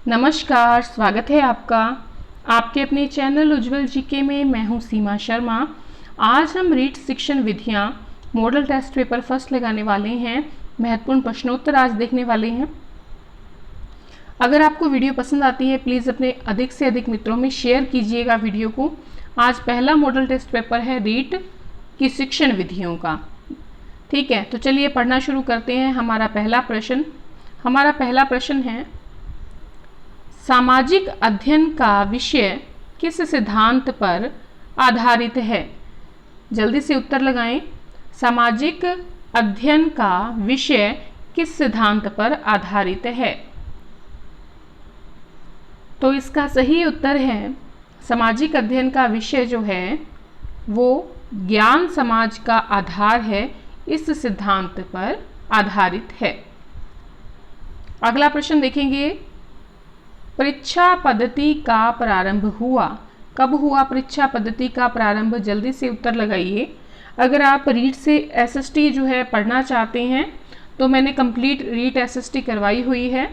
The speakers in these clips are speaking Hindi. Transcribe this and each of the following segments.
नमस्कार, स्वागत है आपका आपके अपने चैनल उज्ज्वल जीके में। मैं हूं सीमा शर्मा। आज हम रीट शिक्षण विधियां मॉडल टेस्ट पेपर फर्स्ट लगाने वाले हैं। महत्वपूर्ण प्रश्नोत्तर आज देखने वाले हैं। अगर आपको वीडियो पसंद आती है प्लीज़ अपने अधिक से अधिक मित्रों में शेयर कीजिएगा वीडियो को। आज पहला मॉडल टेस्ट पेपर है रीट की शिक्षण विधियों का। ठीक है, तो चलिए पढ़ना शुरू करते हैं। हमारा पहला प्रश्न है, सामाजिक अध्ययन का विषय किस सिद्धांत पर आधारित है? जल्दी से उत्तर लगाएं। सामाजिक अध्ययन का विषय किस सिद्धांत पर आधारित है? तो इसका सही उत्तर है, सामाजिक अध्ययन का विषय जो है वो ज्ञान समाज का आधार है, इस सिद्धांत पर आधारित है। अगला प्रश्न देखेंगे, परीक्षा पद्धति का प्रारंभ हुआ। कब हुआ परीक्षा पद्धति का प्रारंभ? जल्दी से उत्तर लगाइए। अगर आप रीट से एसएसटी जो है पढ़ना चाहते हैं तो मैंने कंप्लीट रीट एसएसटी करवाई हुई है,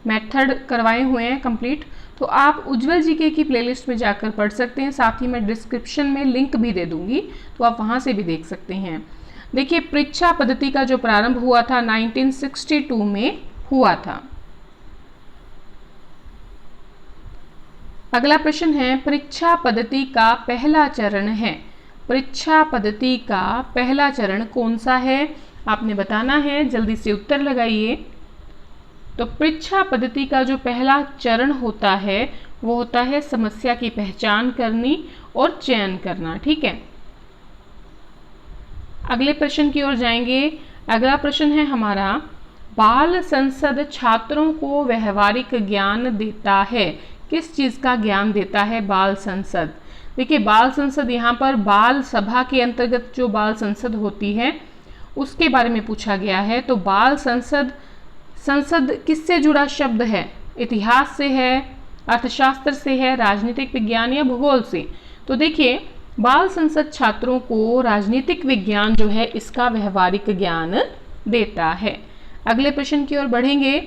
मेथड करवाए हुए हैं कंप्लीट, तो आप उज्ज्वल जीके की प्लेलिस्ट में जाकर पढ़ सकते हैं। साथ ही मैं डिस्क्रिप्शन में लिंक भी दे दूंगी, तो आप वहां से भी देख सकते हैं। देखिए, परीक्षा पद्धति का जो प्रारंभ हुआ था 1962 में हुआ था। अगला प्रश्न है, परीक्षा पद्धति का पहला चरण है। परीक्षा पद्धति का पहला चरण कौन सा है आपने बताना है। जल्दी से उत्तर लगाइए। तो परीक्षा पद्धति का जो पहला चरण होता है वो होता है समस्या की पहचान करनी और चयन करना। ठीक है, अगले प्रश्न की ओर जाएंगे। अगला प्रश्न है हमारा, बाल संसद छात्रों को व्यवहारिक ज्ञान देता है। किस चीज़ का ज्ञान देता है बाल संसद? देखिए, बाल संसद यहाँ पर बाल सभा के अंतर्गत जो बाल संसद होती है उसके बारे में पूछा गया है। तो बाल संसद, संसद किससे जुड़ा शब्द है? इतिहास से है, अर्थशास्त्र से है, राजनीतिक विज्ञान या भूगोल से? तो देखिए, बाल संसद छात्रों को राजनीतिक विज्ञान जो है इसका व्यवहारिक ज्ञान देता है। अगले प्रश्न की ओर बढ़ेंगे।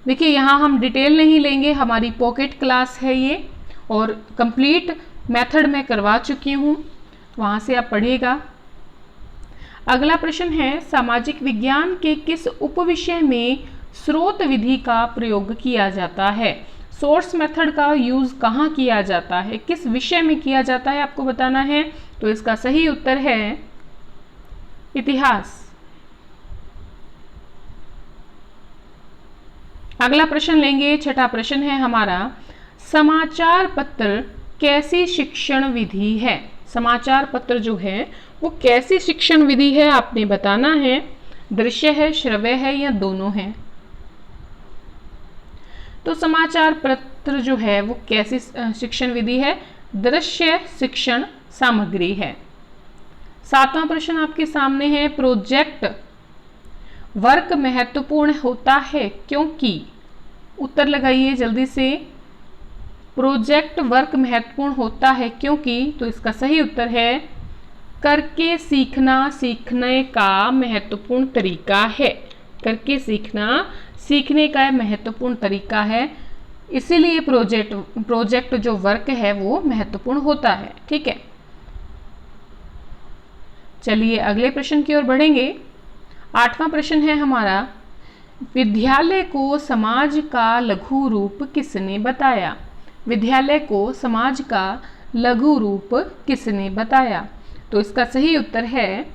देखिए, यहाँ हम डिटेल नहीं लेंगे, हमारी पॉकेट क्लास है ये और कंप्लीट मेथड में करवा चुकी हूँ, वहाँ से आप पढ़िएगा। अगला प्रश्न है, सामाजिक विज्ञान के किस उपविषय में स्रोत विधि का प्रयोग किया जाता है? सोर्स मेथड का यूज कहाँ किया जाता है, किस विषय में किया जाता है आपको बताना है। तो इसका सही उत्तर है इतिहास। अगला प्रश्न लेंगे, छठा प्रश्न है हमारा, समाचार पत्र कैसी शिक्षण विधि है? समाचार पत्र जो है वो कैसी शिक्षण विधि है आपने बताना है। दृश्य है, श्रव्य है या दोनों है? तो समाचार पत्र जो है वो कैसी शिक्षण विधि है? दृश्य शिक्षण सामग्री है। सातवां प्रश्न आपके सामने है, प्रोजेक्ट वर्क महत्वपूर्ण होता है क्योंकि? उत्तर लगाइए जल्दी से। प्रोजेक्ट वर्क महत्वपूर्ण होता है क्योंकि? तो इसका सही उत्तर है, करके सीखना सीखने का महत्वपूर्ण तरीका है। करके सीखना सीखने का महत्वपूर्ण तरीका है, इसीलिए प्रोजेक्ट जो वर्क है वो महत्वपूर्ण होता है। ठीक है, चलिए अगले प्रश्न की ओर बढ़ेंगे। आठवां प्रश्न है हमारा, विद्यालय को समाज का लघु रूप किसने बताया? विद्यालय को समाज का लघु रूप किसने बताया? तो इसका सही उत्तर है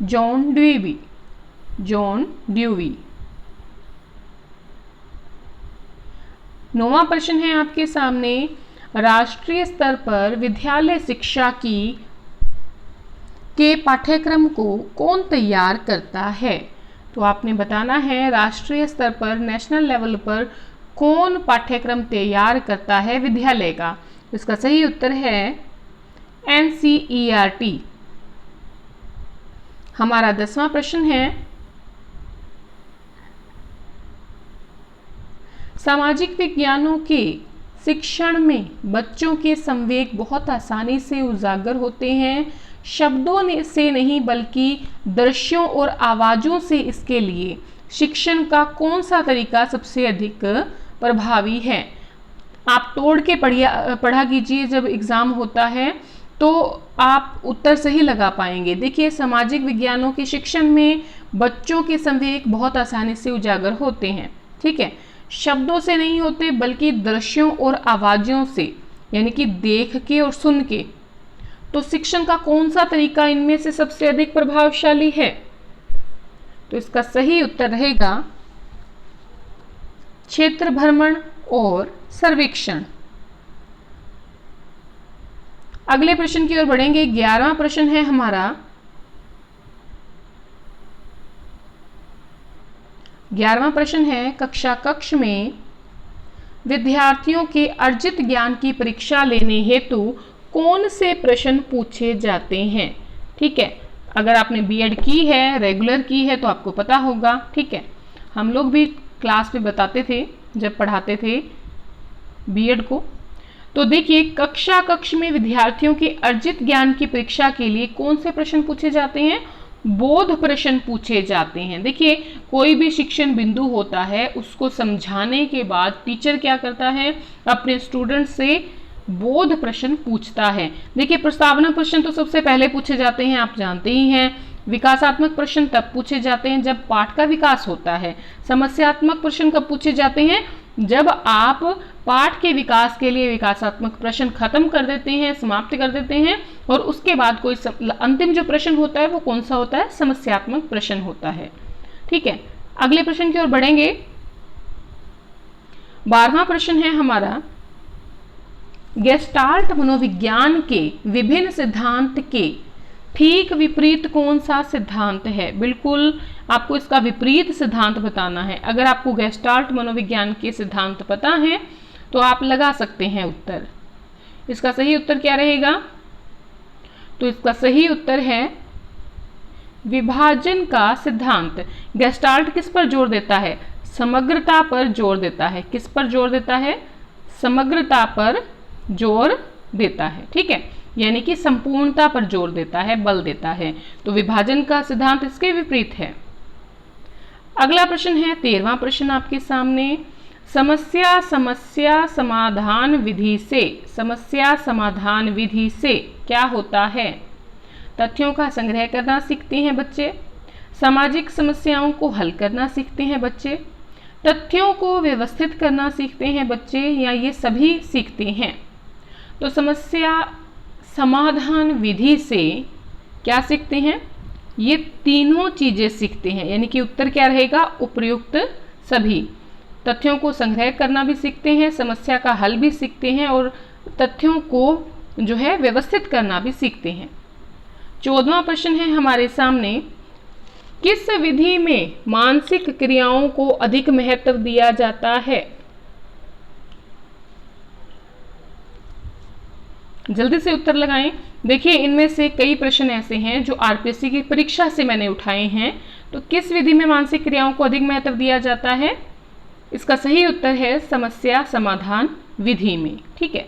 जॉन ड्यूवी। John dewy. नौवां प्रश्न है आपके सामने, राष्ट्रीय स्तर पर विद्यालय शिक्षा के पाठ्यक्रम को कौन तैयार करता है? तो आपने बताना है, राष्ट्रीय स्तर पर नेशनल लेवल पर कौन पाठ्यक्रम तैयार करता है विद्यालय का? इसका सही उत्तर है NCERT। हमारा 10वां प्रश्न है, सामाजिक विज्ञानों के शिक्षण में बच्चों के संवेग बहुत आसानी से उजागर होते हैं, शब्दों से नहीं बल्कि दृश्यों और आवाज़ों से इसके लिए शिक्षण का कौन सा तरीका सबसे अधिक प्रभावी है? आप तोड़ के पढ़ा कीजिए, जब एग्जाम होता है तो आप उत्तर सही लगा पाएंगे। देखिए, सामाजिक विज्ञानों के शिक्षण में बच्चों के संवेग बहुत आसानी से उजागर होते हैं। ठीक है, शब्दों से नहीं होते बल्कि दृश्यों और आवाज़ों से, यानी कि देख के और सुन के। तो शिक्षण का कौन सा तरीका इनमें से सबसे अधिक प्रभावशाली है? तो इसका सही उत्तर रहेगा क्षेत्र भ्रमण और सर्वेक्षण। अगले प्रश्न की ओर बढ़ेंगे। 11वां प्रश्न है हमारा, 11वां प्रश्न है, कक्ष में विद्यार्थियों के अर्जित ज्ञान की परीक्षा लेने हेतु कौन से प्रश्न पूछे जाते हैं? ठीक है, अगर आपने बीएड की है, रेगुलर की है, तो आपको पता होगा। ठीक है, हम लोग भी क्लास में बताते थे जब पढ़ाते थे बीएड को। तो देखिए, कक्ष में विद्यार्थियों के अर्जित ज्ञान की परीक्षा के लिए कौन से प्रश्न पूछे जाते हैं? बोध प्रश्न पूछे जाते हैं। देखिए, कोई भी शिक्षण बिंदु होता है, उसको समझाने के बाद टीचर क्या करता है, अपने स्टूडेंट से बोध प्रश्न पूछता है। देखिए, प्रस्तावना प्रश्न तो सबसे पहले पूछे जाते हैं, आप जानते ही हैं। विकासात्मक प्रश्न तब पूछे जाते हैं जब पाठ का विकास होता है। समस्यात्मक प्रश्न कब पूछे जाते हैं? जब आप पाठ के विकास के लिए विकासात्मक प्रश्न खत्म कर देते हैं, समाप्त कर देते हैं, और उसके बाद कोई अंतिम जो प्रश्न होता है वो कौन सा होता है? समस्यात्मक प्रश्न होता है। ठीक है, अगले प्रश्न की ओर बढ़ेंगे। 12वां प्रश्न है हमारा, गेस्टाल्ट मनोविज्ञान के विभिन्न सिद्धांत के ठीक विपरीत कौन सा सिद्धांत है? बिल्कुल आपको इसका विपरीत सिद्धांत बताना है। अगर आपको गेस्टाल्ट मनोविज्ञान के सिद्धांत पता है तो आप लगा सकते हैं उत्तर। इसका सही उत्तर क्या रहेगा? तो इसका सही उत्तर है विभाजन का सिद्धांत। गेस्टाल्ट किस पर जोर देता है? समग्रता पर जोर देता है। किस पर जोर देता है? समग्रता पर जोर देता है। ठीक है, यानी कि संपूर्णता पर जोर देता है, बल देता है। तो विभाजन का सिद्धांत इसके विपरीत है। अगला प्रश्न है 13वां प्रश्न आपके सामने, समस्या समाधान विधि से, समस्या समाधान विधि से क्या होता है? तथ्यों का संग्रह करना सीखते हैं बच्चे, सामाजिक समस्याओं को हल करना सीखते हैं बच्चे, तथ्यों को व्यवस्थित करना सीखते हैं बच्चे, या ये सभी सीखते हैं? तो समस्या समाधान विधि से क्या सीखते हैं? ये तीनों चीजें सीखते हैं, यानी कि उत्तर क्या रहेगा? उपर्युक्त सभी। तथ्यों को संग्रह करना भी सीखते हैं, समस्या का हल भी सीखते हैं, और तथ्यों को जो है व्यवस्थित करना भी सीखते हैं। 14वां प्रश्न है हमारे सामने, किस विधि में मानसिक क्रियाओं को अधिक महत्व दिया जाता है? जल्दी से उत्तर लगाएं। देखिए, इनमें से कई प्रश्न ऐसे हैं जो आरपीएससी की परीक्षा से मैंने उठाए हैं। तो किस विधि में मानसिक क्रियाओं को अधिक महत्व दिया जाता है? इसका सही उत्तर है समस्या समाधान विधि में। ठीक है,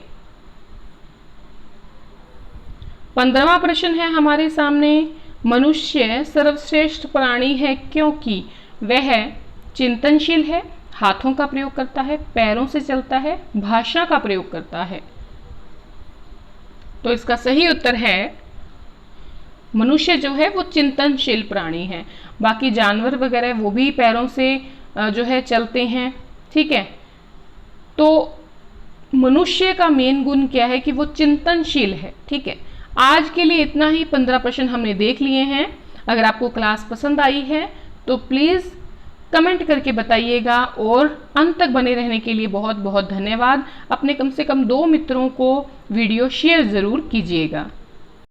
15वां प्रश्न है हमारे सामने, मनुष्य सर्वश्रेष्ठ प्राणी है क्योंकि वह चिंतनशील है, हाथों का प्रयोग करता है, पैरों से चलता है, भाषा का प्रयोग करता है। तो इसका सही उत्तर है मनुष्य जो है वो चिंतनशील प्राणी है। बाकी जानवर वगैरह वो भी पैरों से जो है चलते हैं। ठीक है, तो मनुष्य का मेन गुण क्या है कि वो चिंतनशील है। ठीक है, आज के लिए इतना ही। 15 प्रश्न हमने देख लिए हैं। अगर आपको क्लास पसंद आई है तो प्लीज़ कमेंट करके बताइएगा, और अंत तक बने रहने के लिए बहुत बहुत धन्यवाद। अपने कम से कम 2 मित्रों को वीडियो शेयर ज़रूर कीजिएगा।